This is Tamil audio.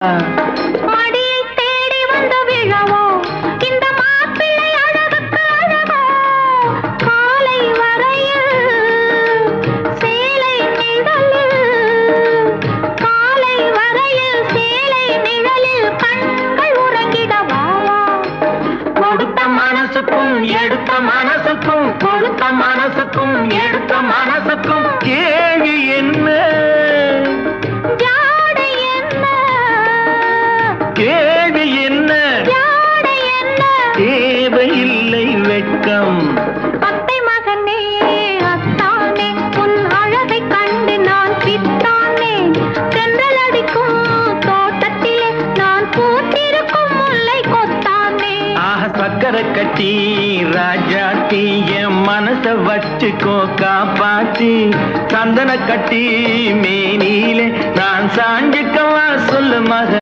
மடியை தேடி வந்த விழவோ இந்த மாப்பிள்ளை அழகுக்கு அழகோ காலை வரையில் சேலை நிழலில் காலை வரையில் சேலை நிழலில் கண்கள் உறங்கிடவா கொடுத்த மனசுக்கும் எடுத்த மனசுக்கும் கொடுத்த மனசுக்கும் எடுத்த மனசுக்கும் கேள்வி என்ன கேள்வி என்ன தேவையில்லை வெட்கம் அத்தை மகனே அத்தானே உன் அழகை கண்டு நான் பித்தானே தென்றல் அடிக்கும் தோட்டத்திலே நான் பூத்திருக்கும் முல்லை கொத்தானே ஆஹ சக்கரை கட்டி ராஜாத்தி என் மனச வச்சுக்கோ காப்பாத்தி சந்தன கட்டி மேனியிலே நான் சாஞ்சுக்கவா சொல்லு மக